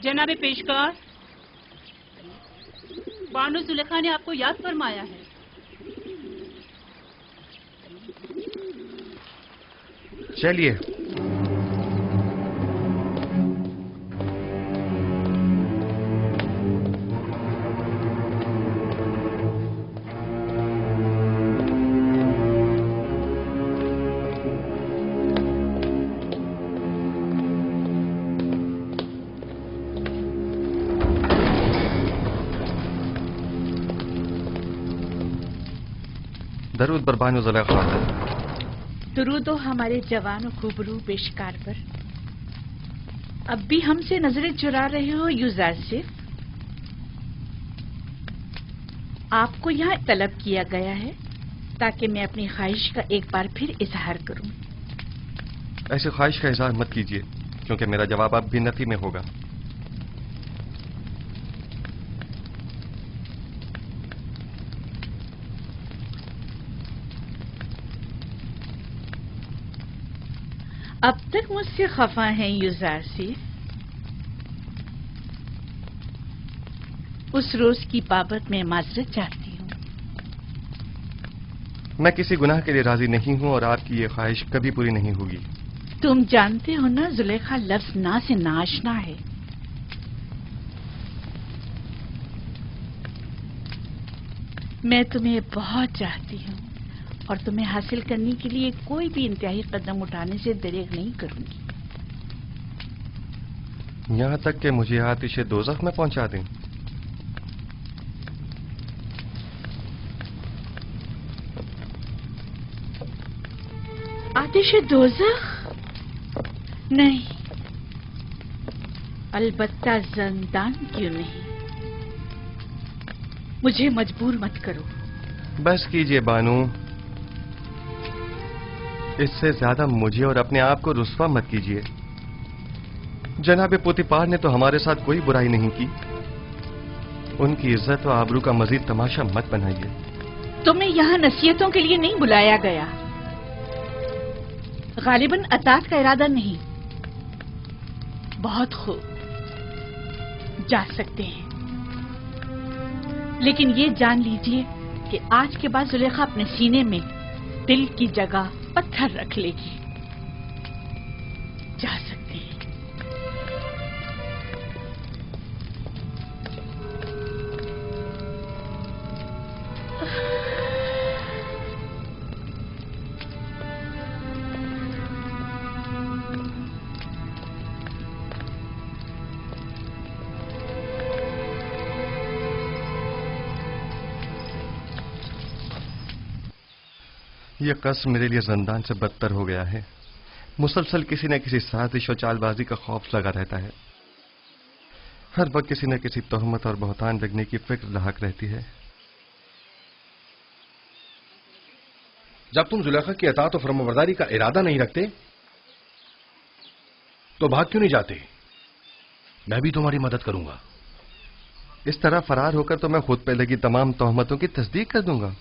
जनाब पेशकार, बानो जुलेखा ने आपको याद फरमाया है। चलिए। दरूद बर बानो जुलेखा। दरूदो हमारे जवान और खूबरू पेशकार पर। अब भी हमसे नजरें चुरा रहे हो यूजासिफ? आपको यहाँ तलब किया गया है ताकि मैं अपनी ख्वाहिश का एक बार फिर इजहार करूं। ऐसी ख्वाहिश का इजहार मत कीजिए, क्योंकि मेरा जवाब अब भी नफी में होगा। अब तक मुझसे खफा हैं यूजासिफ? उस रोज की बाबत मैं माजरत चाहती हूँ। मैं किसी गुनाह के लिए राजी नहीं हूँ और आपकी ये ख्वाहिश कभी पूरी नहीं होगी। तुम जानते हो ना, जुलेखा लफ्ज ना से नाशना है। मैं तुम्हें बहुत चाहती हूँ और तुम्हें हासिल करने के लिए कोई भी इंतहाई कदम उठाने से दरेग नहीं करूंगी। यहाँ तक कि मुझे आतिशे दोज़ख में पहुंचा दें। आतिशे दोज़ख? नहीं, अलबत्ता ज़िंदान क्यों नहीं। मुझे मजबूर मत करो। बस कीजिए बानू, इससे ज्यादा मुझे और अपने आप को रुस्वा मत कीजिए। जनाब पोतीपार ने तो हमारे साथ कोई बुराई नहीं की। उनकी इज्जत और आबरू का मजीद तमाशा मत बनाइए। तुम्हें यहाँ नसीहतों के लिए नहीं बुलाया गया। गालिबन अतात का इरादा नहीं। बहुत खूब, जा सकते हैं, लेकिन ये जान लीजिए कि आज के बाद जुलेखा अपने सीने में दिल की जगह पत्थर रख लेगी। जा सकते हैं। यह कसम मेरे लिए जिंदान से बदतर हो गया है। मुसलसल किसी न किसी साजिश और चालबाजी का खौफ लगा रहता है। हर वक्त किसी न किसी तोहमत और बहतान लगने की फिक्र लाहक रहती है। जब तुम जुलेखा की अतात और फरमाबरदारी का इरादा नहीं रखते तो भाग क्यों नहीं जाते? मैं भी तुम्हारी मदद करूंगा। इस तरह फरार होकर तो मैं खुद पे लगी तमाम तोहमतों की तस्दीक कर दूंगा।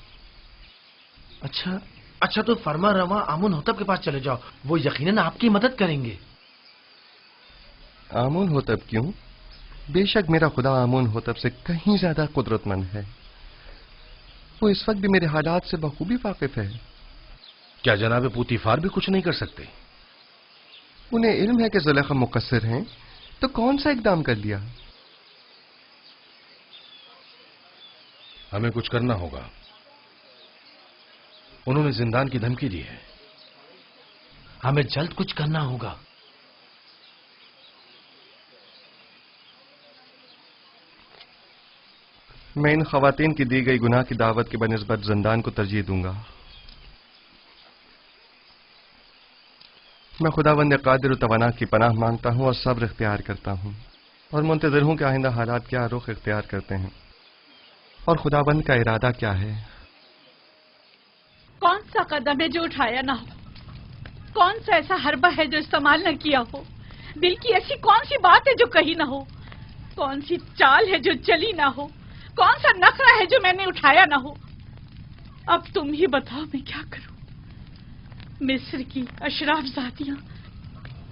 अच्छा तो फरमा रवा आमुन होतब के पास चले जाओ, वो यकीनन आपकी मदद करेंगे। आमुन होतब क्यों? बेशक मेरा खुदा आमुन होतब से कहीं ज्यादा कुदरतमंद है। वो इस वक्त भी मेरे हालात से बखूबी वाकिफ है। क्या जनाब पूतीफार भी कुछ नहीं कर सकते? उन्हें इल्म है कि जुलेखा मुकस्सिर हैं, तो कौन सा इकदाम कर लिया? हमें कुछ करना होगा। उन्होंने जिंदान की धमकी दी है। हमें जल्द कुछ करना होगा। मैं इन खवातीन की दी गई गुनाह की दावत के बनिस्बत जिंदान को तरजीह दूंगा। मैं खुदावंद कादिर तवाना की पनाह मांगता हूं और सब्र इख्तियार करता हूं और मुंतज़िर हूं कि आइंदा हालात क्या रुख इख्तियार करते हैं और खुदावंद का इरादा क्या है। कौन सा कदम है जो उठाया ना हो? कौन सा ऐसा हरबा है जो इस्तेमाल न किया हो? दिल की ऐसी कौन सी बात है जो कही ना हो? कौन सी चाल है जो चली ना हो? कौन सा नखरा है जो मैंने उठाया ना हो? अब तुम ही बताओ मैं क्या करूं? मिस्र की अशराफ जातियां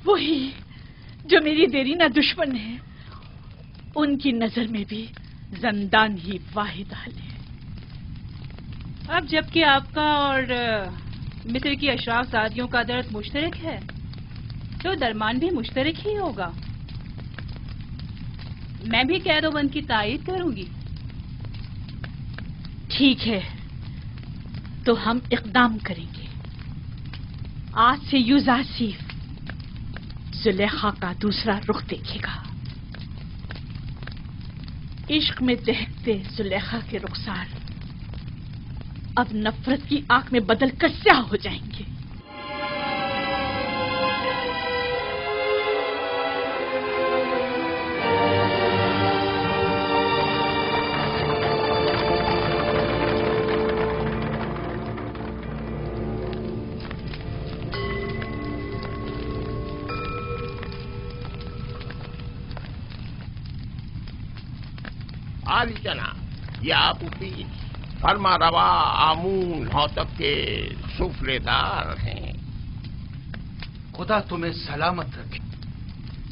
वही जो मेरी देरीना दुश्मन है ان کی نظر میں بھی زندان ہی واحد حل ہے۔ اب جبکہ آپ کا اور مصر کی اشراف زادیوں کا درد مشترک ہے تو درمان بھی مشترک ہی ہوگا۔ میں بھی قید و بند کی تائید کروں گی۔ ٹھیک ہے، تو ہم اقدام کریں گے۔ آج سے یوزاسیف زلیخا کا دوسرا رخ دیکھے گا۔ عشق میں دہکتے زلیخا کے رخسار اب نفرت کی آنکھ میں بدل کر سیاہ ہو جائیں گے۔ عالی جناب، یہ آپ کی فرما روا آمون ہوتب کے سفرے دار ہیں۔ خدا تمہیں سلامت رکھے۔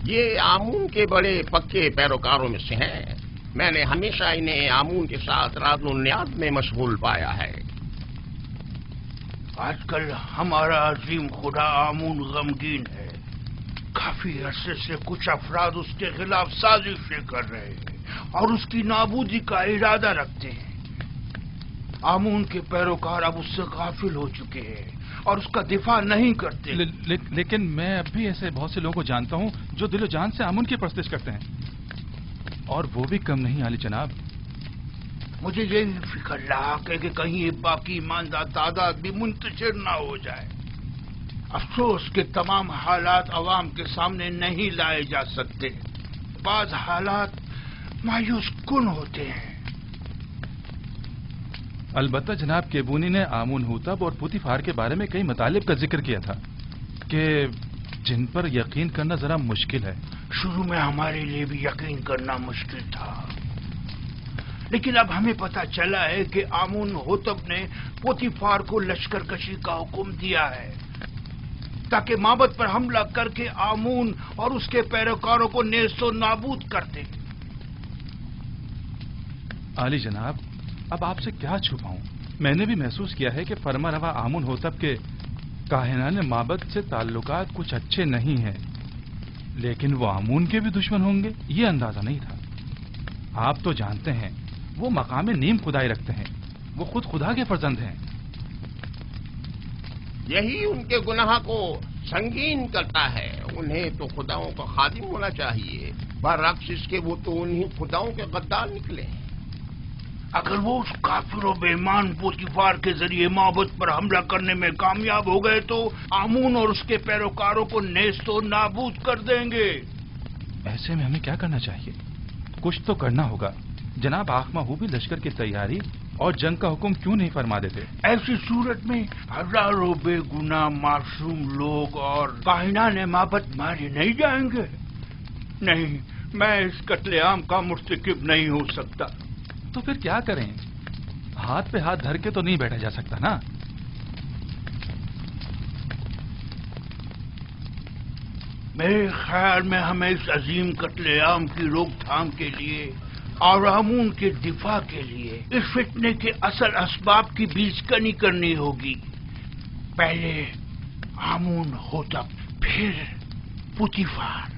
یہ آمون کے بڑے پکے پیروکاروں میں سے ہیں۔ میں نے ہمیشہ انہیں آمون کے ساتھ راز و نیاز میں مشغول پایا ہے۔ آج کل ہمارا عظیم خدا آمون غمگین ہے۔ کافی عرصے سے کچھ افراد اس کے خلاف سازشیں کر رہے ہیں اور اس کی نابودی کا ارادہ رکھتے ہیں۔ آمون کے پیروکار اب اس سے غافل ہو چکے ہیں اور اس کا دفاع نہیں کرتے۔ لیکن میں اب بھی ایسے بہت سے لوگوں کو جانتا ہوں جو دل و جان سے آمون کی پرستش کرتے ہیں، اور وہ بھی کم نہیں عالی جناب۔ مجھے یہ فکر لاحق ہے کہ کہیں یہ باقی ایماندار تعداد بھی منتشر نہ ہو جائے۔ افسوس کہ تمام حالات عوام کے سامنے نہیں لائے جا سکتے۔ بعض حالات مایوس کن ہوتے ہیں۔ البتہ جناب کیبونی نے آمون ہوتب اور پوتیفار کے بارے میں کئی مطالب کا ذکر کیا تھا کہ جن پر یقین کرنا ذرا مشکل ہے۔ شروع میں ہمارے لیے بھی یقین کرنا مشکل تھا، لیکن اب ہمیں پتہ چلا ہے کہ آمون ہوتب نے پوتیفار کو لشکر کشی کا حکم دیا ہے تاکہ معبد پر حملہ کر کے آمون اور اس کے پیروکاروں کو نیست و نابود کر دے۔ عالی جناب، اب آپ سے کیا چھپاؤں؟ میں نے بھی محسوس کیا ہے کہ فرما روا آمون ہوتب کے کاہنان معبد سے تعلقات کچھ اچھے نہیں ہیں، لیکن وہ آمون کے بھی دشمن ہوں گے یہ اندازہ نہیں تھا۔ آپ تو جانتے ہیں وہ مقام نیم خدائی رکھتے ہیں، وہ خود خدا کے فرزند ہیں۔ یہی ان کے گناہ کو سنگین کرتا ہے۔ انہیں تو خداؤں کا خادم ہونا چاہیے، برعکس اس کے وہ تو انہیں خداؤں کے غدار نکلے ہیں۔ اگر وہ اس کافر و بے ایمان پوتیفار کے ذریعے معبد پر حملہ کرنے میں کامیاب ہو گئے تو آمون اور اس کے پیروکاروں کو نیست و نابود کر دیں گے۔ ایسے میں ہمیں کیا کرنا چاہیے؟ کچھ تو کرنا ہوگا۔ جناب آخما ہو بھی لشکر کی تیاری اور جنگ کا حکم کیوں نہیں فرما دیتے؟ ایسی صورت میں ہزاروں بے گناہ معصوم لوگ اور کاہنان معبد مارے نہیں جائیں گے؟ نہیں، میں اس قتل عام کا مرتکب نہیں ہو سکتا۔ تو پھر کیا کریں؟ ہاتھ پہ ہاتھ دھر کے تو نہیں بیٹھا جا سکتا نا۔ میرے خیال میں ہمیں اس عظیم قتل عام کی روک تھام کے لیے اور آمون کے دفاع کے لیے اس فتنے کے اصل اسباب کی بیج کنی کرنی ہوگی۔ پہلے آمون ہوتب، پھر پوتیفار۔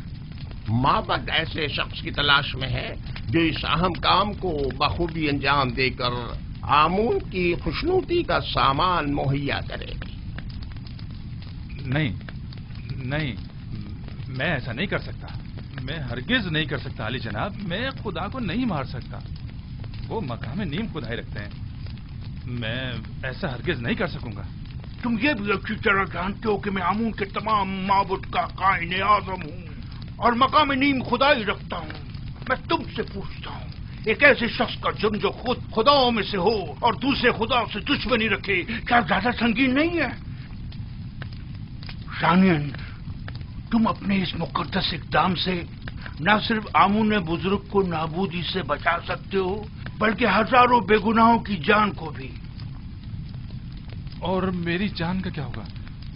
معبد ایسے شخص کی تلاش میں ہے جو اس اہم کام کو بخوبی انجام دے کر آمون کی خوشنودی کا سامان مہیا کرے۔ نہیں، میں ایسا نہیں کر سکتا، میں ہرگز نہیں کر سکتا علی جناب، میں خدا کو نہیں مار سکتا، وہ مقام نیم خدائی رکھتے ہیں، میں ایسا ہرگز نہیں کر سکوں گا۔ تم یہ بھی اچھی طرح جانتے ہو کہ میں آمون کے تمام معبد کا قائن اعظم ہوں اور مقام نیم خدائی رکھتا ہوں۔ میں تم سے پوچھتا ہوں، ایک ایسے شخص کا جرم جو خود خداؤں میں سے ہو اور دوسرے خداؤں سے دشمنی رکھے، کیا زیادہ سنگین نہیں ہے؟ ثانیاً، تم اپنے اس مقدس اقدام سے نہ صرف آمون بزرگ کو نابودی سے بچا سکتے ہو بلکہ ہزاروں بے گناہوں کی جان کو بھی۔ اور میری جان کا کیا ہوگا؟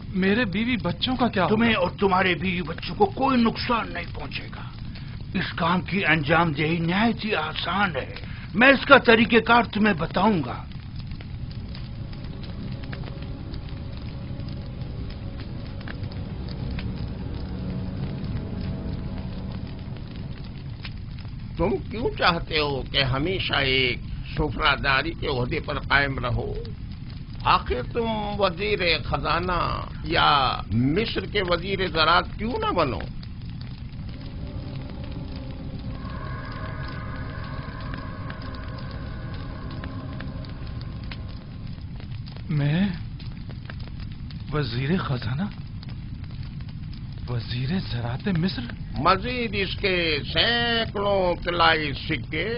میرے بیوی بچوں کا کیا ہوگا؟ تمہیں اور تمہارے بیوی بچوں کو کوئی نقصان نہیں پہنچے گا۔ اس کام کی انجام دہی نہایت ہی آسان ہے. میں اس کا طریقہ کار تمہیں بتاؤں گا. تم کیوں چاہتے ہو کہ ہمیشہ ایک سفراداری کے عہدے پر قائم رہو؟ آخر تم وزیر خزانہ یا مصر کے وزیر زراعت کیوں نہ بنو؟ میں وزیر خزانہ، وزیر زراعت مصر؟ مزید اس کے سینکڑوں طلائی سکے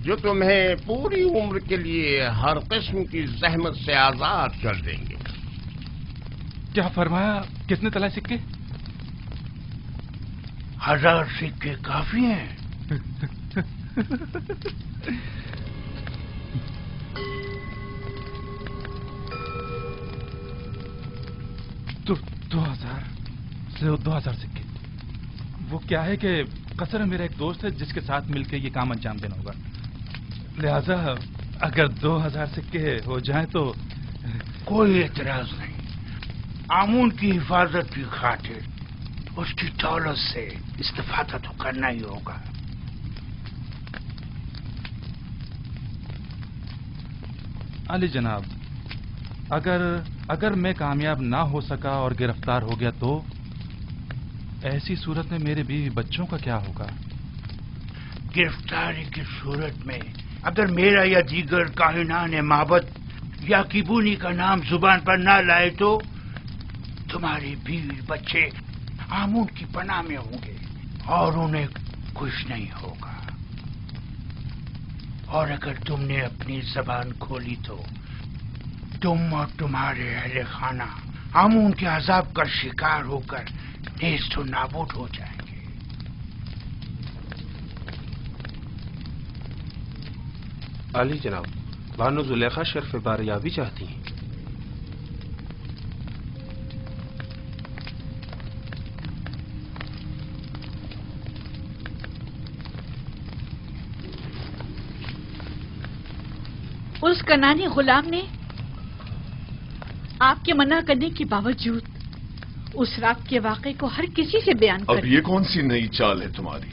جو تمہیں پوری عمر کے لیے ہر قسم کی زحمت سے آزاد کر دیں گے. کیا فرمایا؟ کتنے طلائی سکے؟ 1000 سکے کافی ہیں. تو 2000 سکے. وہ کیا ہے کہ قصر میرا ایک دوست ہے جس کے ساتھ مل کے یہ کام انجام دینا ہوگا، لہذا اگر 2000 سکے ہو جائیں تو. کوئی اعتراض نہیں. آمون کی حفاظت کی خاطر اس کی دولت سے استفادہ تو کرنا ہی ہوگا. علی جناب، اگر میں کامیاب نہ ہو سکا اور گرفتار ہو گیا تو ایسی صورت میں میرے بیوی بچوں کا کیا ہوگا؟ گرفتاری کی صورت میں اگر میرا یا دیگر کاہنان معبد یا کیبونی کا نام زبان پر نہ لائے تو تمہارے بیوی بچے آمون کی پناہ میں ہوں گے اور انہیں کچھ نہیں ہوگا. اور اگر تم نے اپنی زبان کھولی تو تم اور تمہارے اہل خانہ آمون کے عذاب کا شکار ہو کر نیست و نابود ہو جائیں گے. علی جناب، بانو زلیخا شرف باریابی چاہتی ہیں. اس کنانی غلام نے آپ کے منع کرنے کے باوجود اس رات کے واقعے کو ہر کسی سے بیان کر. اب یہ کون سی نئی چال ہے تمہاری؟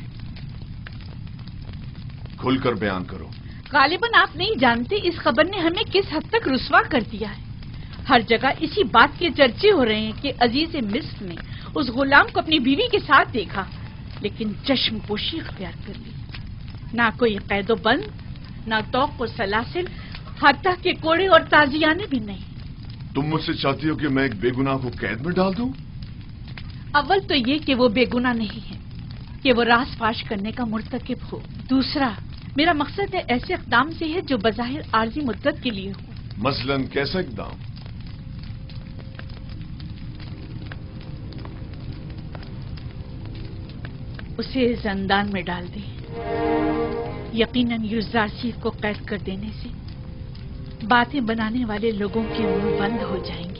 کھل کر بیان کرو. غالباً آپ نہیں جانتے اس خبر نے ہمیں کس حد تک رسوا کر دیا ہے. ہر جگہ اسی بات کے چرچے ہو رہے ہیں کہ عزیز مصر نے اس غلام کو اپنی بیوی کے ساتھ دیکھا لیکن چشم پوشی اختیار کر لی. نہ کوئی قید و بند، نہ توق و سلاسل، حتیٰ کہ کوڑے اور تازیانے بھی نہیں. تم مجھ سے چاہتی ہو کہ میں ایک بے گناہ کو قید میں ڈال دوں؟ اول تو یہ کہ وہ بے گناہ نہیں ہے کہ وہ راز فاش کرنے کا مرتکب ہو. دوسرا، میرا مقصد ہے ایسے اقدام سے ہے جو بظاہر عارضی مدت کے لیے ہو. مثلاً کیسا اقدام؟ اسے زندان میں ڈال دیں. یقیناً یوزارسیف کو قید کر دینے سے باتیں بنانے والے لوگوں کے منہ بند ہو جائیں گے.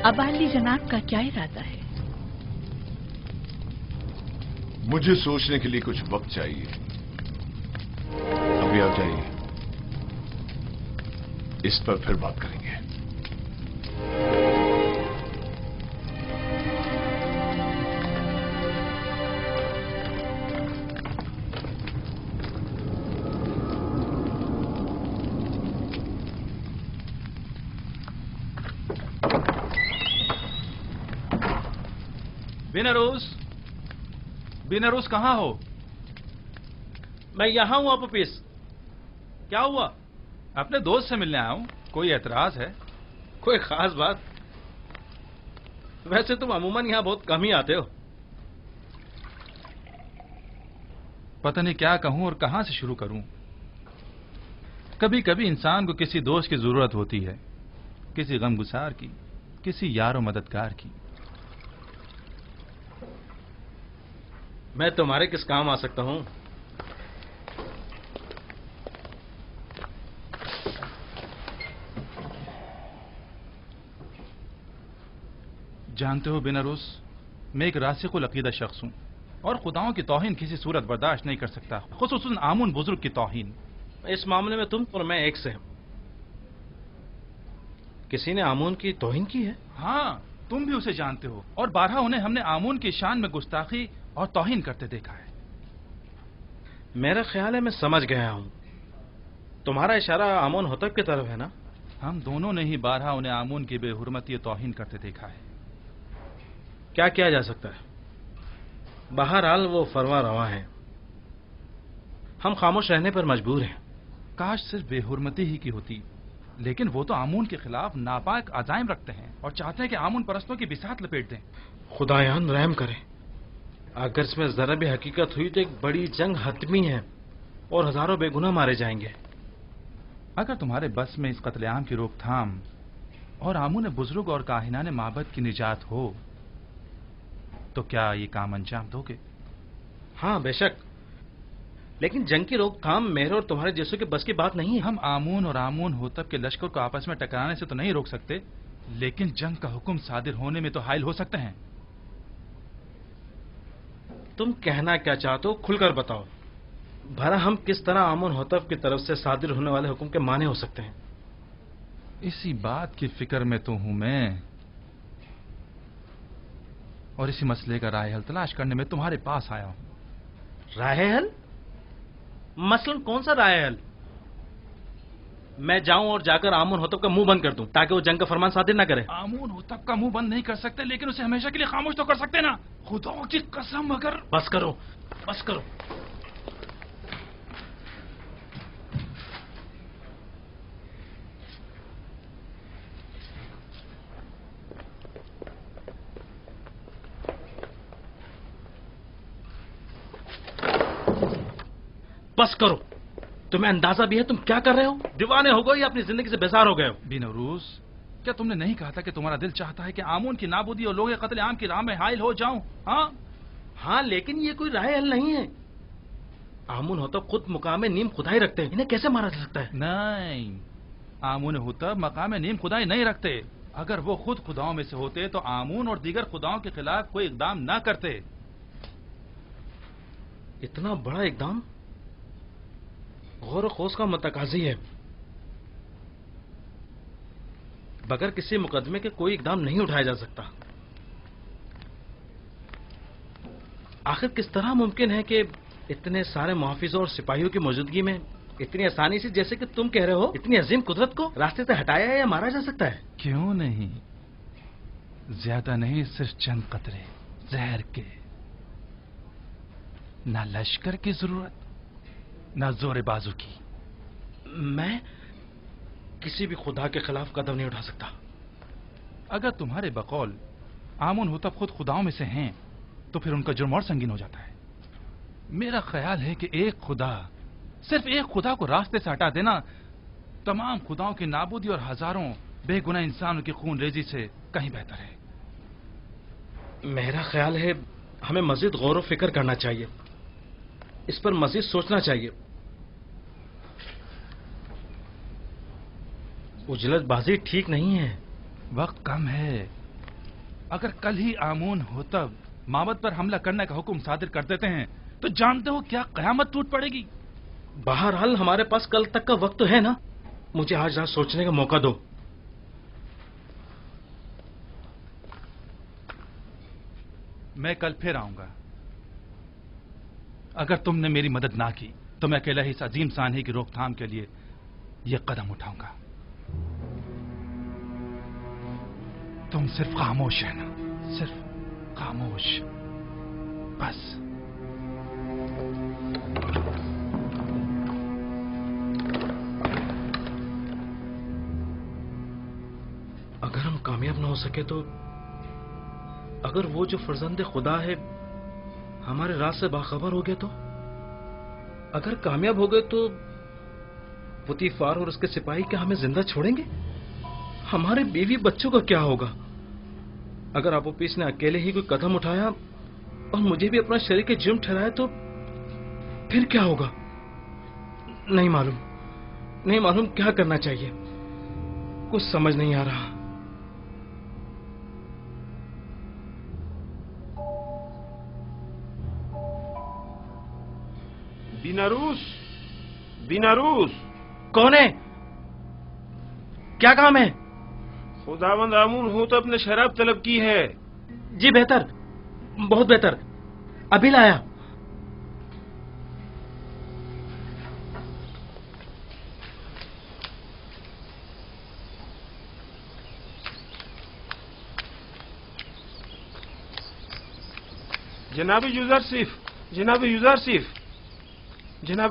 اب علی جناب کا کیا ارادہ ہے؟ مجھے سوچنے کے لیے کچھ وقت چاہیے. ابھی آپ جائیے، اس پر پھر بات کریں گے. بینروس کہاں ہو؟ میں یہاں ہوں اپوپیس. کیا ہوا؟ اپنے دوست سے ملنے آیا ہوں. کوئی اعتراض ہے؟ کوئی خاص بات؟ ویسے تم عموماً یہاں بہت کم ہی آتے ہو. پتہ نہیں کیا کہوں اور کہاں سے شروع کروں. کبھی کبھی انسان کو کسی دوست کی ضرورت ہوتی ہے، کسی غم گسار کی. किसी यार और मददगार की। मैं तुम्हारे किस काम आ सकता हूं? जानते हो बिनरुस, मैं एक रासिकुल अकीदा शख्स हूं और खुदाओं की तौहीन किसी सूरत बर्दाश्त नहीं कर सकता, खुसूसन आमुन बुजुर्ग की तौहीन। इस मामले में तुम और मैं एक से हैं। किसी ने आमून की तौहीन की है? हाँ, तुम भी उसे जानते हो और बारहा उन्हें हमने आमून की शान में गुस्ताखी और तौहीन करते देखा है। मेरा ख्याल है मैं समझ गया हूं। तुम्हारा इशारा आमून होतब की तरफ है ना? हम दोनों ने ही बारहा उन्हें आमून की बेहुरमती तौहीन करते देखा है। क्या किया जा सकता है? बहरहाल वो फरवा रवा है, हम खामोश रहने पर मजबूर हैं। काश सिर्फ बेहुरमती ही की होती, लेकिन वो तो आमून के खिलाफ नापाक अजाइम रखते हैं और चाहते हैं कि आमून परस्तों की बिसात लपेट दें। खुदायान रहम करे, अगर इसमें जरा भी हकीकत हुई तो एक बड़ी जंग हतमी है और हजारों बेगुनाह मारे जाएंगे। अगर तुम्हारे बस में इस कत्लेआम की रोकथाम और आमून बुजुर्ग और काहिनान माबद की निजात हो तो क्या ये काम अंजाम दोगे? हाँ बेशक, लेकिन जंग की रोकथाम मेरे और तुम्हारे जैसों के बस की बात नहीं है। हम आमून और आमून होतब के लश्कर को आपस में टकराने से तो नहीं रोक सकते, लेकिन जंग का हुक्म सादिर होने में तो हायल हो सकते हैं। तुम कहना क्या चाहते हो खुलकर बताओ। भला हम किस तरह आमून होतब की तरफ से सादिर होने वाले हुक्म के माने हो सकते हैं? इसी बात की फिक्र में तो हूं मैं, और इसी मसले का राह हल तलाश करने में तुम्हारे पास आया हूं। राह हल? मसलन कौन सा राह हल? मैं जाऊं और जाकर आमून होतब का मुंह बंद कर दूं ताकि वो जंग का फरमान सादिर ना करे? आमून होतब का मुंह बंद नहीं कर सकते, लेकिन उसे हमेशा के लिए खामोश तो कर सकते ना। खुदाओं की कसम, अगर... बस करो, बस करो। बस करो। तुम्हें अंदाजा भी है तुम क्या कर रहे हो? दीवाने हो गए या अपनी जिंदगी से बेजार हो गए हो? बिनरूस, क्या तुमने नहीं कहा था कि तुम्हारा दिल चाहता है कि आमून की नाबूदी और लोग कत्ले आम की राह में हायल हो जाऊं? हाँ हाँ, लेकिन ये कोई राह हल नहीं है। आमून होतब खुद मुकाम नीम खुदाई रखते हैं, इन्हें कैसे मारा जा सकता है? नहीं, आमून होतब मकाम नीम खुदाई नहीं रखते। अगर वो खुद खुदाओं में से होते तो आमून और दीगर खुदाओं के खिलाफ कोई इकदाम ना करते। इतना बड़ा इकदाम गौर खोज का मतकाजी है। बगैर किसी मुकदमे के कोई इकदाम नहीं उठाया जा सकता। आखिर किस तरह मुमकिन है कि इतने सारे मुहाफिजों और सिपाहियों की मौजूदगी में इतनी आसानी से, जैसे कि तुम कह रहे हो, इतनी अजीम कुदरत को रास्ते से हटाया या मारा जा सकता है? क्यों नहीं, ज्यादा नहीं, सिर्फ चंद कतरे जहर के। ना लश्कर की जरूरत, ना जोर बाजू की। मैं किसी भी खुदा के खिलाफ कदम नहीं उठा सकता। अगर तुम्हारे बकौल आमून होतब खुद खुदाओं में से हैं तो फिर उनका जुर्म और संगीन हो जाता है। मेरा ख्याल है कि एक खुदा, सिर्फ एक खुदा को रास्ते से हटा देना तमाम खुदाओं की नाबूदी और हजारों बेगुनाह इंसानों की खून रेजी से कहीं बेहतर है। मेरा ख्याल है हमें मजीद गौर व फिक्र करना चाहिए, इस पर मजीद सोचना चाहिए। उजलतबाजी ठीक नहीं है। वक्त कम है। अगर कल ही आमून होतब माबद पर हमला करने का हुक्म सादिर कर देते हैं तो जानते हो क्या कयामत टूट पड़ेगी। बहरहाल हमारे पास कल तक का वक्त तो है ना। मुझे आज रात सोचने का मौका दो। मैं कल फिर आऊंगा। अगर तुमने मेरी मदद ना की तो मैं अकेला ही इस अजीम सानही की रोकथाम के लिए यह कदम उठाऊंगा। तुम सिर्फ खामोश है ना, सिर्फ खामोश, बस। अगर हम कामयाब ना हो सके तो, अगर वो जो फर्जंद खुदा है हमारे राज से बाखबर हो गया तो, अगर कामयाब हो गए तो पुतीफार और उसके सिपाही क्या हमें जिंदा छोड़ेंगे? हमारे बीवी बच्चों का क्या होगा? अगर आपोपिस ने अकेले ही कोई कदम उठाया और मुझे भी अपना शरीक जुर्म ठहराया तो फिर क्या होगा? नहीं मालूम क्या करना चाहिए, कुछ समझ नहीं आ रहा। बीनारूस कौन है? क्या काम है? खुदावंद आमून होतब ने शराब तलब की है। जी बेहतर, बहुत बेहतर, अभी लाया। जनाब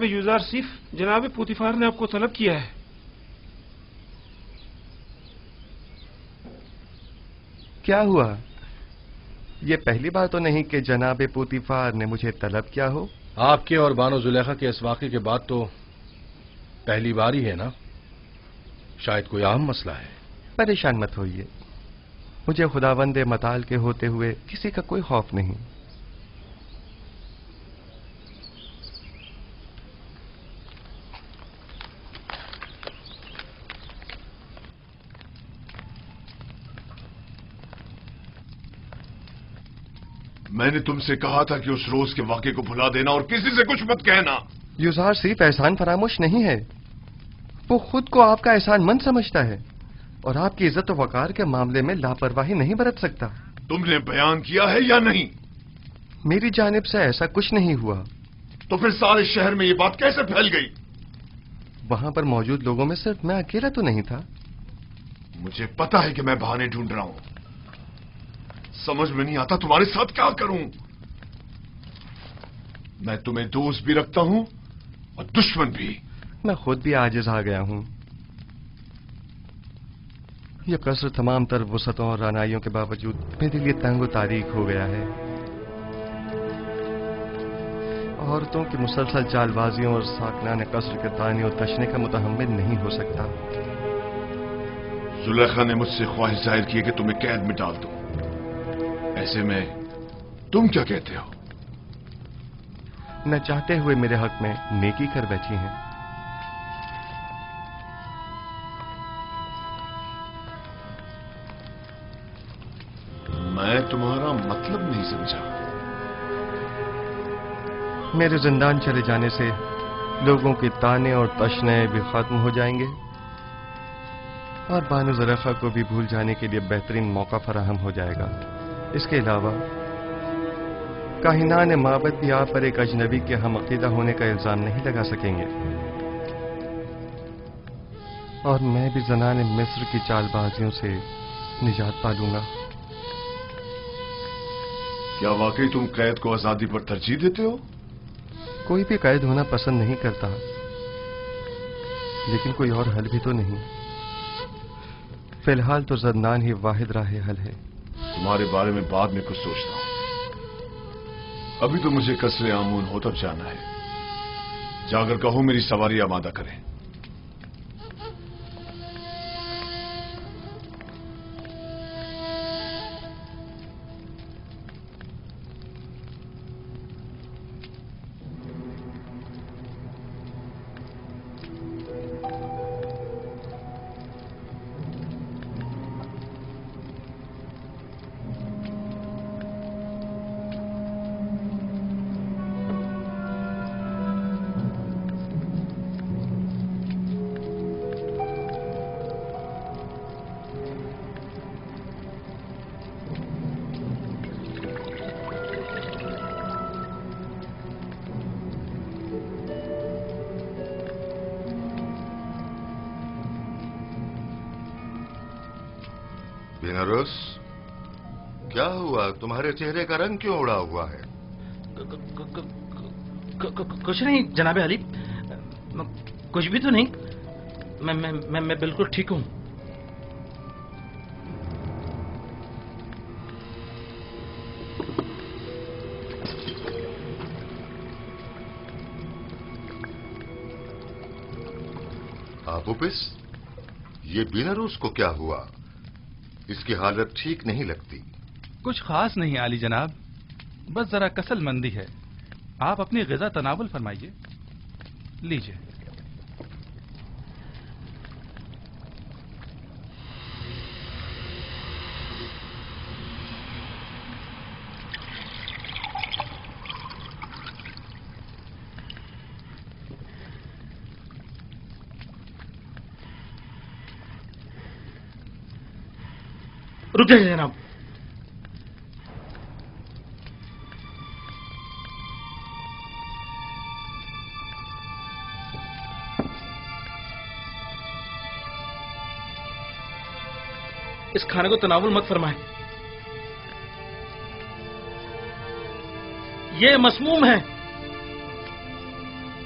यूजारसिफ, जनाब पुतिफार ने आपको तलब किया है। क्या हुआ? ये पहली बार तो नहीं कि जनाब पुतिफार ने मुझे तलब किया हो। आपके और बानो जुलेखा के इस वाक़े के बाद तो पहली बार ही है ना? शायद कोई आम मसला है। परेशान मत होइए, मुझे खुदावंद मताल के होते हुए किसी का कोई खौफ नहीं। मैंने तुमसे कहा था कि उस रोज के वाक़े को भुला देना और किसी से कुछ मत कहना। यूजारसिफ एहसान फरामोश नहीं है, वो खुद को आपका एहसानमंद समझता है और आपकी इज्जत और वकार के मामले में लापरवाही नहीं बरत सकता। तुमने बयान किया है या नहीं? मेरी जानिब से ऐसा कुछ नहीं हुआ। तो फिर सारे शहर में ये बात कैसे फैल गई? वहां पर मौजूद लोगों में सिर्फ मैं अकेला तो नहीं था। मुझे पता है कि मैं बहाने ढूंढ रहा हूं, समझ में नहीं आता तुम्हारे साथ क्या करूं। मैं तुम्हें दोस्त भी रखता हूं और दुश्मन भी। मैं खुद भी आजिज आ गया हूं। यह कसर तमाम तर वसतों और रानाइयों के बावजूद मेरे लिए तंग तारीख हो गया है। औरतों की मुसलसल चालबाजियों और साकनान कसर के ताने और तशने का मुतहम्मिल नहीं हो सकता। जुलेखा ने मुझसे ख्वाहिश जाहिर की कि तुम्हें कैद में डाल दूं। ऐसे में तुम क्या कहते हो? न चाहते हुए मेरे हक में नेकी कर बैठी हैं। मैं तुम्हारा मतलब नहीं समझा। मेरे जिंदान चले जाने से लोगों के ताने और तशने भी खत्म हो जाएंगे और बानो जुलेखा को भी भूल जाने के लिए बेहतरीन मौका फराहम हो जाएगा। इसके अलावा काहिनान माबद भी आप पर एक अजनबी के हम अकीदा होने का इल्जाम नहीं लगा सकेंगे और मैं भी जनान मिस्र की चालबाजियों से निजात पा लूंगा। क्या वाकई तुम कैद को आजादी पर तरजीह देते हो? कोई भी कैद होना पसंद नहीं करता, लेकिन कोई और हल भी तो नहीं। फिलहाल तो ज़ंदान ही वाहिद राह हल है। तुम्हारे बारे में बाद में कुछ सोचता हूं, अभी तो मुझे कसरे आमून होतब जाना है। जाकर कहो मेरी सवारी आमादा करें। बीनारूस, क्या हुआ? तुम्हारे चेहरे का रंग क्यों उड़ा हुआ है? कुछ नहीं जनाबे अली, कुछ भी तो नहीं। मैं बिल्कुल ठीक हूं। आपोपिस, ये बीनारूस को क्या हुआ? इसकी हालत ठीक नहीं लगती। کچھ خاص نہیں عالی جناب، بس ذرا کسل مندی ہے. آپ اپنی غذا تناول فرمائیے. لیجئے. رک جائیے جناب. اس کھانے کو تناول مت فرمائیں، یہ مسموم ہے.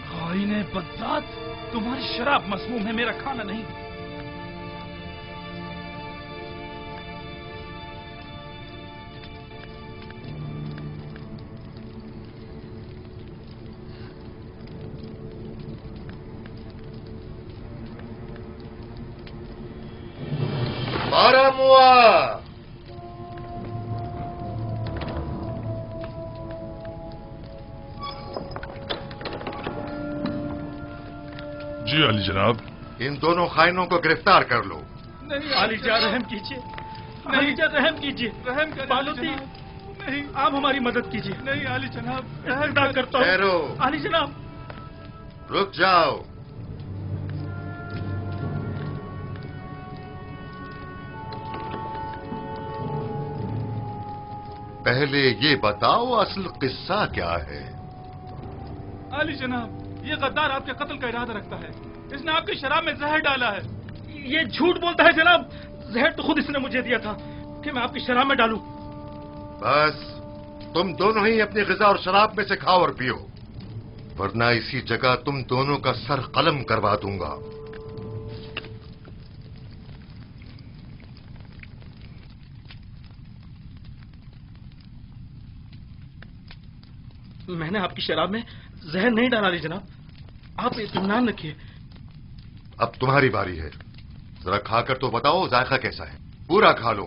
خائن بدذات، تمہاری شراب مسموم ہے، میرا کھانا نہیں. جی علی جناب. ان دونوں خائنوں کو گرفتار کر لو. نہیں علی جان، رحم کیجیے. علی جان رحم کیجیے. رحم بالوتی، نہیں آپ ہماری مدد کیجیے. نہیں علی جناب، اقتدا کرتا ہوں. ٹھہرو علی جناب. رک جاؤ. پہلے یہ بتاؤ اصل قصہ کیا ہے؟ علی جناب، یہ غدار آپ کے قتل کا ارادہ رکھتا ہے. اس نے آپ کی شراب میں زہر ڈالا ہے. یہ جھوٹ بولتا ہے جناب. زہر تو خود اس نے مجھے دیا تھا کہ میں آپ کی شراب میں ڈالوں. بس تم دونوں ہی اپنی غذا اور شراب میں سے کھاؤ اور پیو، ورنہ اسی جگہ تم دونوں کا سر قلم کروا دوں گا. میں نے آپ کی شراب میں زہر نہیں ڈالا علی جناب، آپ اطمینان رکھیے. اب تمہاری باری ہے. ذرا کھا کر تو بتاؤ ذائقہ کیسا ہے. پورا کھا لو.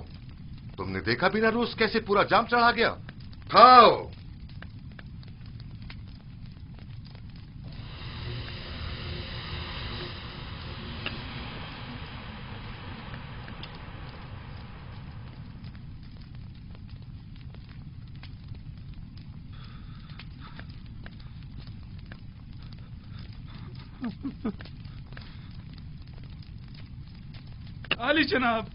تم نے دیکھا بھی نہ روز کیسے پورا جام چڑھا گیا. کھاؤ. علی جناب،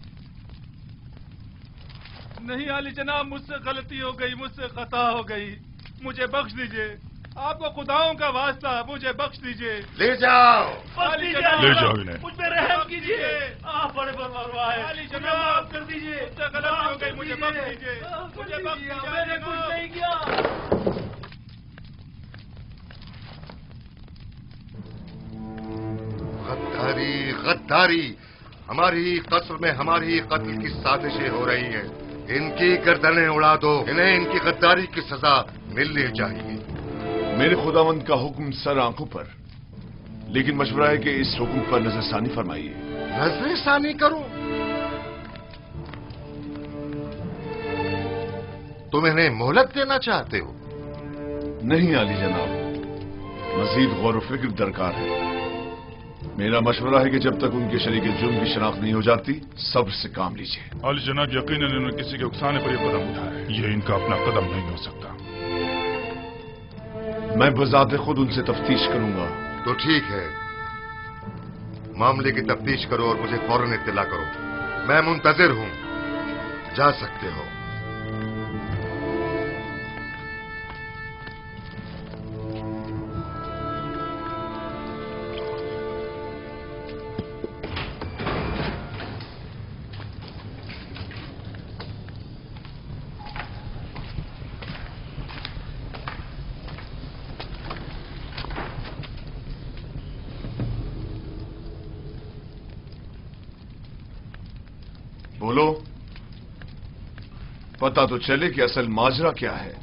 نہیں علی جناب، مجھ سے غلطی ہو گئی، مجھ سے خطا ہو گئی، مجھے بخش دیجئے. آپ کو خداؤں کا واسطہ، مجھے بخش دیجئے. لے جاؤ. علی جناب، لے جاؤ انہیں. مجھ پہ رحم کیجیے. آپ بڑے بردبار ہیں. علی جناب، معاف کر دیجیے. مجھ سے غلطی ہو گئی، مجھے بخش دیجئے. مجھے بخش دیجئے. میں نے کچھ نہیں کیا. غداری غداری. ہماری قصر میں ہماری قتل کی سازشیں ہو رہی ہیں. ان کی گردنیں اڑا دو. انہیں ان کی غداری کی سزا ملنی چاہیے. میرے خداوند کا حکم سر آنکھوں پر، لیکن مشورہ ہے کہ اس حکم پر نظر ثانی فرمائیے. نظر ثانی کروں؟ تم انہیں مہلت دینا چاہتے ہو؟ نہیں علی جناب، مزید غور و فکر درکار ہے. میرا مشورہ ہے کہ جب تک ان کے شریک جرم کی شناخت نہیں ہو جاتی صبر سے کام لیجیے. علی جناب، یقیناً انہوں نے کسی کے اکسانے پر یہ قدم اٹھایا ہے. یہ ان کا اپنا قدم نہیں ہو سکتا. میں بذات خود ان سے تفتیش کروں گا. تو ٹھیک ہے، معاملے کی تفتیش کرو اور مجھے فوراً اطلاع کرو. میں منتظر ہوں. جا سکتے ہو. بولو، پتا تو چلے کہ اصل ماجرا کیا ہے.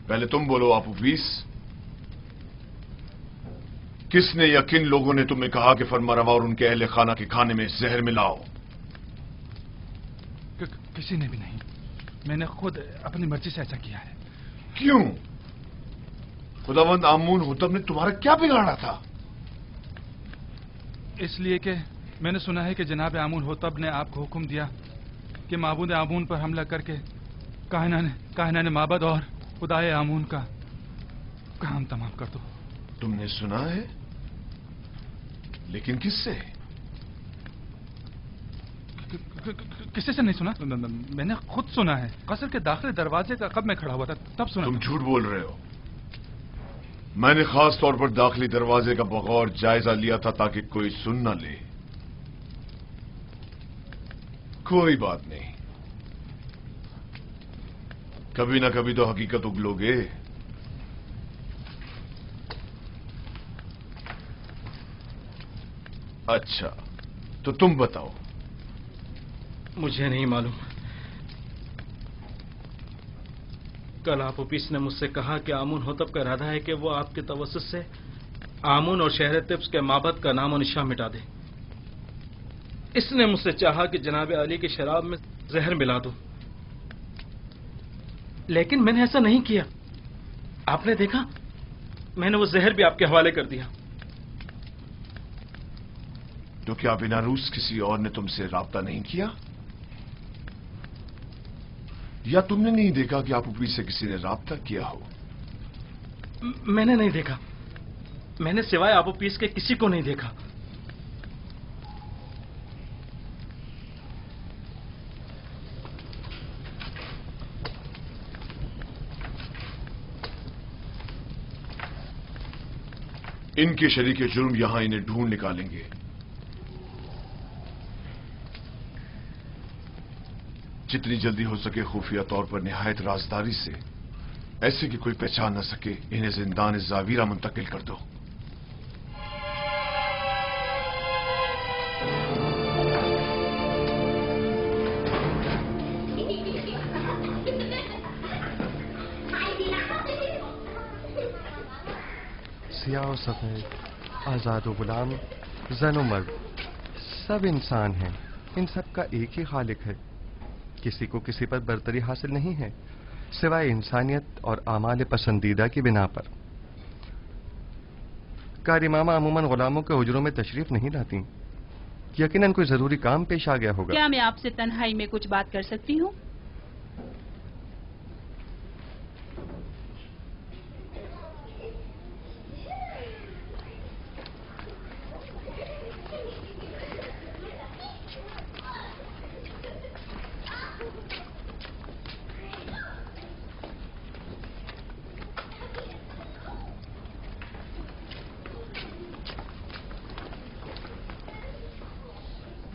पहले तुम बोलो आपू प्लीज, किसने या किन लोगों ने तुम्हें कहा कि फरमारवा और उनके अहले खाना के खाने में जहर मिलाओ? किसी ने भी नहीं, मैंने खुद अपनी मर्जी से ऐसा किया है। क्यों? खुदावंद आमून होतब ने तुम्हारा क्या बिगाड़ा था? इसलिए कि मैंने सुना है कि जनाब आमून होतब ने आपको हुक्म दिया कि माबूद आमून पर हमला करके काहिनाने माबद और खुदाए आमून का काम तमाम कर दो। तुमने सुना है? लेकिन किससे? किसी से नहीं सुना, मैंने खुद सुना है। कसर के दाखिले दरवाजे का कब मैं खड़ा हुआ था तब सुना। तुम झूठ बोल रहे हो। मैंने खास तौर पर दाखिली दरवाजे का बगौर जायजा लिया था ताकि कोई सुन न ले। कोई बात नहीं, कभी ना कभी तो हकीकत उगलोगे। अच्छा, तो तुम बताओ। मुझे नहीं मालूम। कल आप ऑफिस ने मुझसे कहा कि आमून होतब का इरादा है कि वो आपके तवस्सुत से आमून और शहर तिब्स के माबद का नाम और निशान मिटा दे। इसने मुझसे चाहा कि जनाब अली की शराब में जहर मिला दो, लेकिन मैंने ऐसा नहीं किया। आपने देखा, मैंने वो जहर भी आपके हवाले कर दिया। तो क्या बिना रूस किसी और ने तुमसे राब्ता नहीं किया? या तुमने नहीं देखा कि आप ऊपरी से किसी ने राब्ता किया हो? मैंने नहीं देखा। मैंने सिवाय आबू पीस के किसी को नहीं देखा। इनके शरीके जुर्म यहां इन्हें ढूंढ निकालेंगे। जितनी जल्दी हो सके खुफिया तौर पर निहायत राजदारी से, ऐसे कि कोई पहचान न सके, इन्हें जिंदान जावीरा मुंतकिल कर दो। सियाह और सफेद, आजाद व गुलाम, जन व मर्द, सब इंसान हैं। इन सब का एक ही खालिक है। किसी को किसी पर बरतरी हासिल नहीं है सिवाय इंसानियत और आमाल पसंदीदा की बिना पर। कारी मामा अमूमन गुलामों के हुजरों में तशरीफ नहीं लाती। यकीनन कोई जरूरी काम पेश आ गया होगा। क्या मैं आपसे तन्हाई में कुछ बात कर सकती हूँ?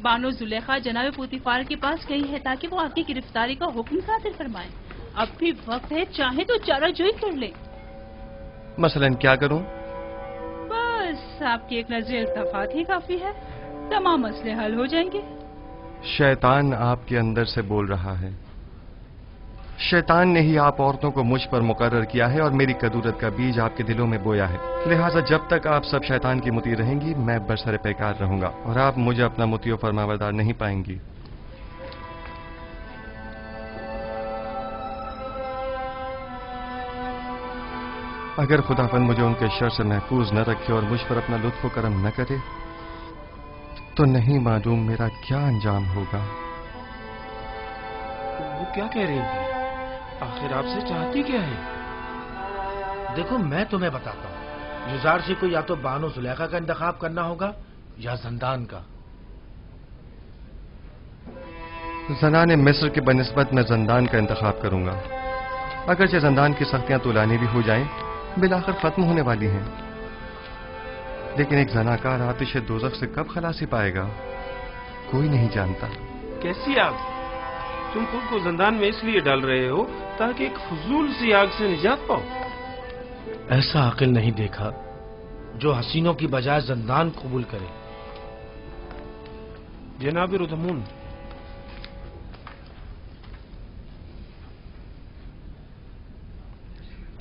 बानो जुलेखा जनाब पुतिफार के पास गई है ताकि वो आपकी गिरफ्तारी का हुक्म सादिर फरमाए। अब भी वक्त है, चाहे तो चाराजोई कर ले। मसलन क्या करूं? बस आपकी एक नजर इल्तफात ही काफी है, तमाम मसले हल हो जाएंगे। शैतान आपके अंदर से बोल रहा है। शैतान ने ही आप औरतों को मुझ पर मुकर्रर किया है और मेरी कदूरत का बीज आपके दिलों में बोया है। लिहाजा जब तक आप सब शैतान की मुती रहेंगी, मैं बरसरे पैकार रहूंगा और आप मुझे अपना मुती फरमाबरदार नहीं पाएंगी। अगर खुदाफंद मुझे उनके शर से महफूज न रखे और मुझ पर अपना लुत्फ करम न करे, तो नहीं मालूम मेरा क्या अंजाम होगा। वो क्या कह रही थी? आखिर आपसे चाहती क्या है? देखो, मैं तुम्हें बताता हूँ। युजार से को या तो बानो जुलेखा का इंतखाब करना होगा या जंदान का। जनाने मिस्र के बनिस्बत मैं जंदान का इंतखाब करूंगा। अगरचे जंदान की सख्तियां तुलानी भी हो जाएं, बिलाखिर खत्म होने वाली हैं, लेकिन एक जनाकार आतिश दोजख से कब खलासी पाएगा, कोई नहीं जानता। कैसी आग? तुम खुद को जंदान में इसलिए डाल रहे हो ताकि एक फजूल सी आग से निजात पाओ। ऐसा अकिल नहीं देखा जो हसीनों की बजाय जंदान कबूल करे। जनाब रुदमून,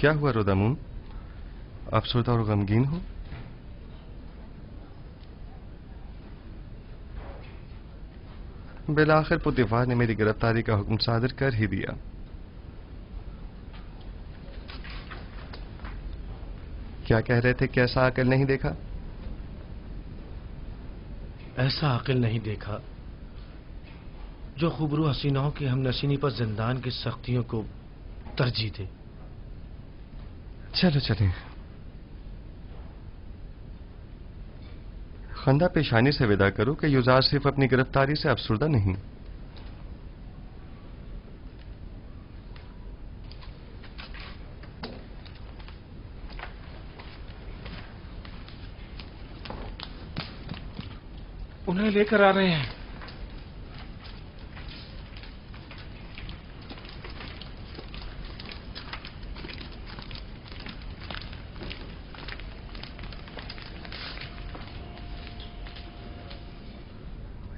क्या हुआ रोदामुन? अफसरदा और गमगीन हो? बिलाखिर पुतिफार ने मेरी गिरफ्तारी का हुक्म सादिर कर ही दिया। क्या कह रहे थे? कैसा अकल नहीं देखा? ऐसा अकल नहीं देखा जो खुबरू हसीनाओं की हमनशीनी पर जिंदान की सख्तियों को तरजीह दे। चलो चले। खंदा पेशानी से विदा करो कि युजार सिर्फ अपनी गिरफ्तारी से अफसरदा नहीं। उन्हें लेकर आ रहे हैं।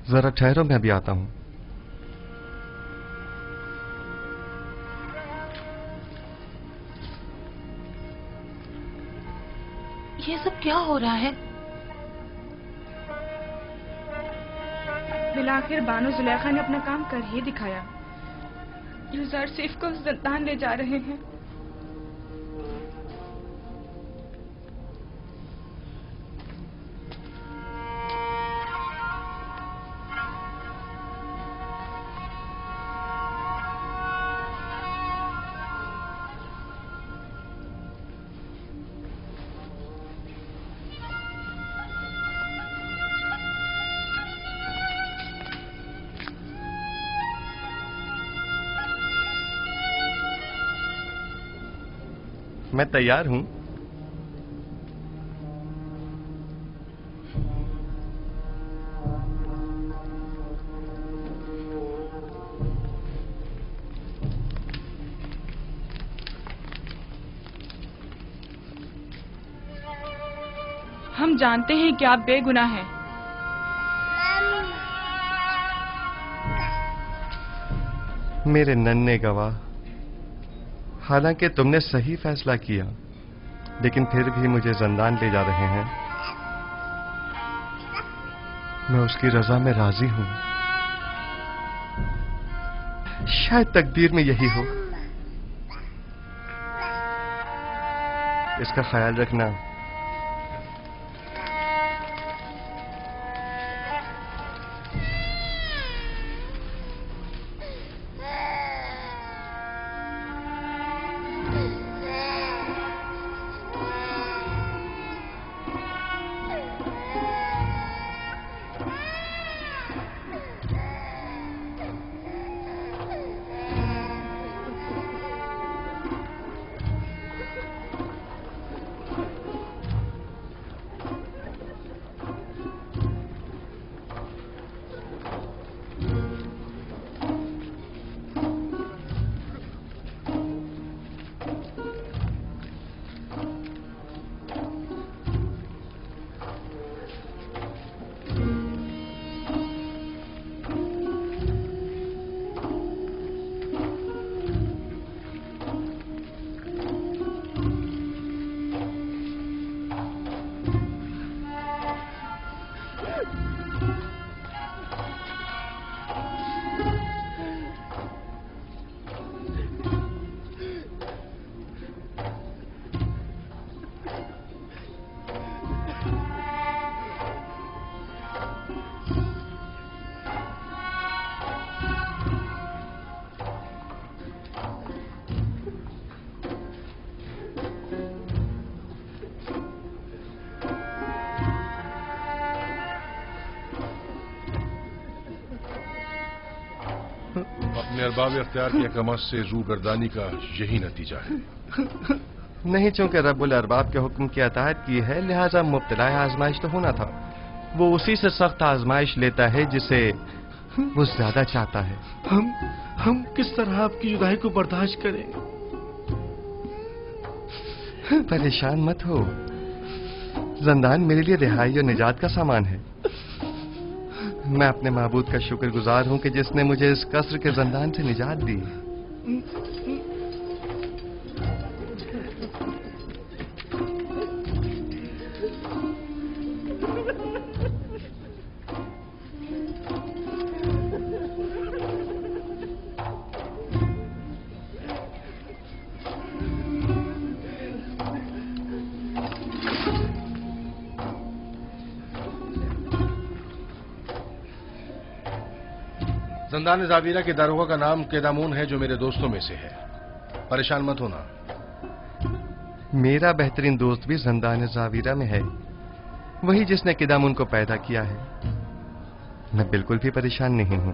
जरा ठहरो, मैं भी आता हूं। ये सब क्या हो रहा है? बिलाखिर बानो जुलेखा ने अपना काम कर ही दिखाया। युजार सिर्फ को जिंदान ले जा रहे हैं। मैं तैयार हूं। हम जानते हैं कि आप बेगुनाह हैं। मेरे नन्हे गवाह, हालांकि तुमने सही फैसला किया, लेकिन फिर भी मुझे जिंदान ले जा रहे हैं। मैं उसकी रजा में राजी हूं। शायद तकदीर में यही हो। इसका ख्याल रखना। अपने अरबाब अख्तियार की अहकामात से रूगर्दानी का यही नतीजा है। नहीं, चूंकि रब्बुल अरबाब के हुक्म की अताअत की है, लिहाजा मुब्तला आजमाइश तो होना था। वो उसी से सख्त आजमाइश लेता है जिसे वो ज्यादा चाहता है। हम किस तरह आपकी जुदाई को बर्दाश्त करें? परेशान मत हो। जिंदान मेरे लिए रिहाई और निजात का सामान है। मैं अपने माबूद का शुक्रगुजार हूं कि जिसने मुझे इस कसर के जिंदान से निजात दी। زندان زاویرہ کے داروغہ کا نام کیدامون ہے، جو میرے دوستوں میں سے ہے. پریشان مت ہونا. میرا بہترین دوست بھی زندان زاویرہ میں ہے، وہی جس نے کیدامون کو پیدا کیا ہے. میں بالکل بھی پریشان نہیں ہوں.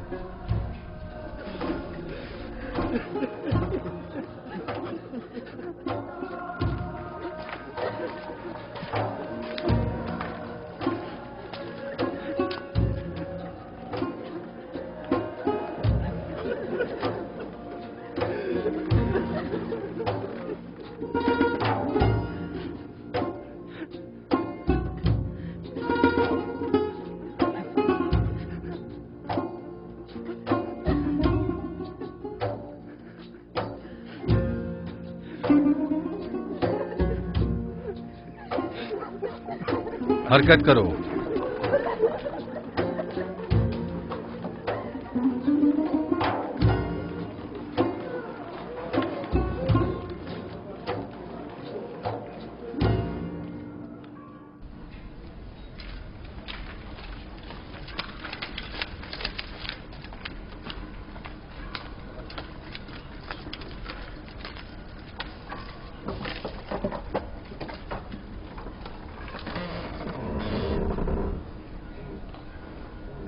حرکت کرو.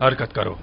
حرکت کرو.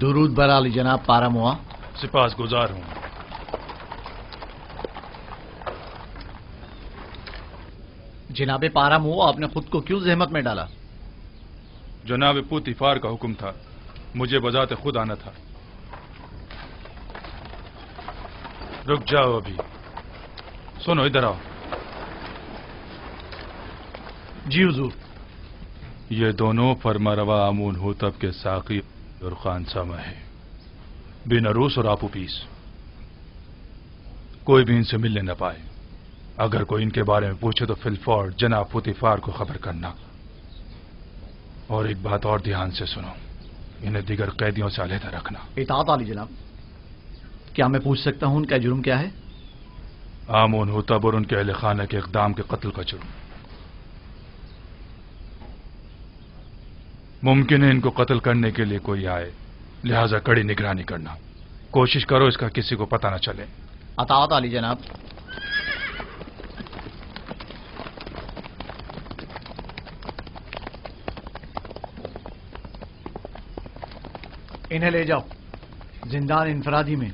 درود بر علی جناب پاراموا. سپاس گزار ہوں. جناب پاراموا، آپ نے خود کو کیوں زحمت میں ڈالا؟ جناب پوتیفار کا حکم تھا، مجھے بذات خود آنا تھا. رک جاؤ ابھی. سنو ادھر آؤ. جی حضور. یہ دونوں فرما روا آمون ہوتب کے ساقی اور خانسامہ ہے، بن عروس اور آپو پیس. کوئی بھی ان سے ملنے نہ پائے. اگر کوئی ان کے بارے میں پوچھے تو فی الفور جناب پوتیفار کو خبر کرنا. اور ایک بات اور دھیان سے سنو، انہیں دیگر قیدیوں سے علیحدہ رکھنا. اطاعت علی جناب. کیا میں پوچھ سکتا ہوں ان کا جرم کیا ہے؟ آمون ہوتب اور ان کے اہل خانہ کے اقدام کے قتل کا جرم. ممکن ہے ان کو قتل کرنے کے لیے کوئی آئے، لہذا کڑی نگرانی کرنا. کوشش کرو اس کا کسی کو پتہ نہ چلے. اطاعت علی جناب. انہیں لے جاؤ زندان انفرادی میں.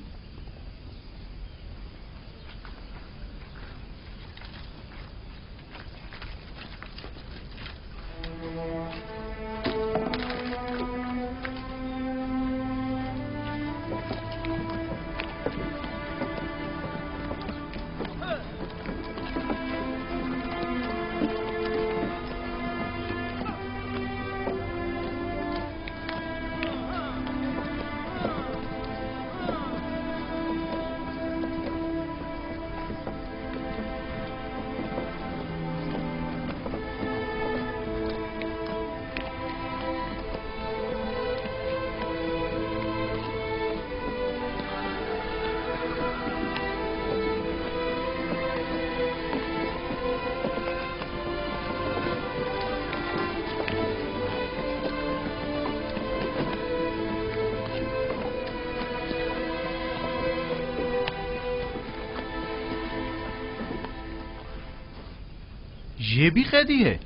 یہ بھی قیدی ہے؟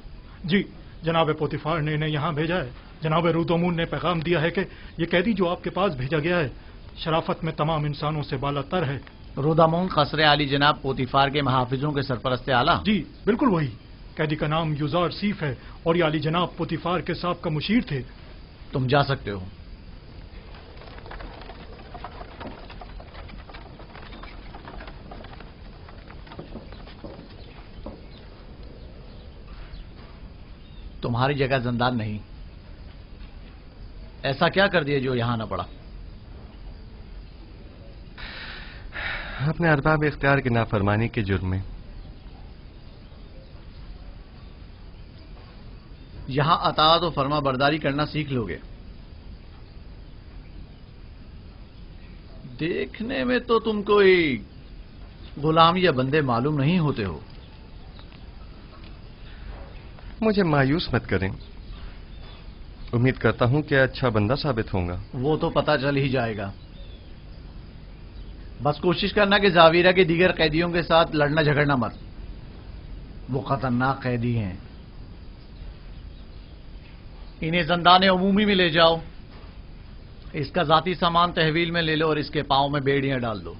جی جناب پوتیفار نے انہیں یہاں بھیجا ہے. جناب رودامون نے پیغام دیا ہے کہ یہ قیدی جو آپ کے پاس بھیجا گیا ہے شرافت میں تمام انسانوں سے بالا تر ہے. رودامون قصر عالی جناب پوتیفار کے محافظوں کے سرپرست اعلیٰ؟ جی بالکل وہی. قیدی کا نام یوزار سیف ہے اور یہ عالی جناب پوتیفار کے سابقہ مشیر تھے. تم جا سکتے ہو. تمہاری جگہ زندان نہیں. ایسا کیا کر دیا جو یہاں نہ پڑا؟ اپنے ارباب اختیار کی نافرمانی کے جرم میں. یہاں اطاعت و فرما برداری کرنا سیکھ لو گے. دیکھنے میں تو تم کوئی غلام یا بندے معلوم نہیں ہوتے ہو. مجھے مایوس مت کریں. امید کرتا ہوں کہ اچھا بندہ ثابت ہوں گا. وہ تو پتہ چل ہی جائے گا. بس کوشش کرنا کہ زاویرہ کے دیگر قیدیوں کے ساتھ لڑنا جھگڑنا مت. وہ خطرناک قیدی ہیں. انہیں زندان عمومی میں لے جاؤ. اس کا ذاتی سامان تحویل میں لے لو اور اس کے پاؤں میں بیڑیاں ڈال دو.